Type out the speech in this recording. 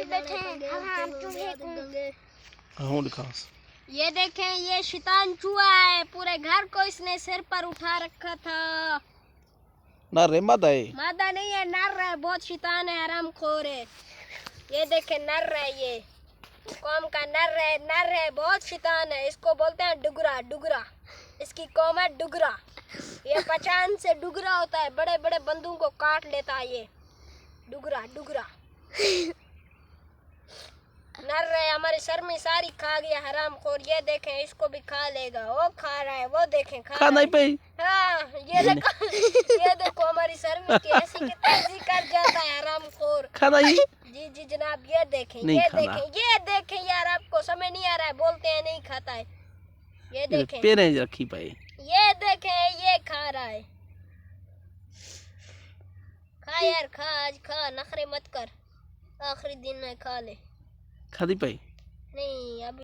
बैठे हराम चूहे को। हाँ खास। ये देखें, ये शैतान चूहा है, पूरे घर को इसने सिर पर उठा रखा था। नर है मादा है? मादा नहीं है, नर है, बहुत शैतान है, हरामखोर है। ये देखें नर है, ये कौम का नर है, बहुत शैतान है। इसको बोलते हैं डुगरा, डुगरा इसकी कौम है डुगरा। ये पहचान से डुगरा होता है, बड़े बड़े बंदूकों को काट लेता है ये डुगरा, डुगरा नर है। हमारी शर्मी सारी खा गया हरामखोर। ये देखें, इसको भी खा लेगा। वो खा रहा है, वो देखें खा नहीं पाई। हाँ, ये देखो हमारी शर्मी कैसी की तैसी कर जाता है हरामखोर। खाना ही? जी जी जनाब, ये देखें, नहीं ये खाना। देखें, ये देखें यार, आपको समझ नहीं आ रहा है, बोलते हैं नहीं खाता है। ये देखें, पेरे रखी पाए। ये देखें, ये खा रहा है। खा यार, खा आज खा, नखरे मत कर, आखिरी दिन है, खा ले। खादी पाई।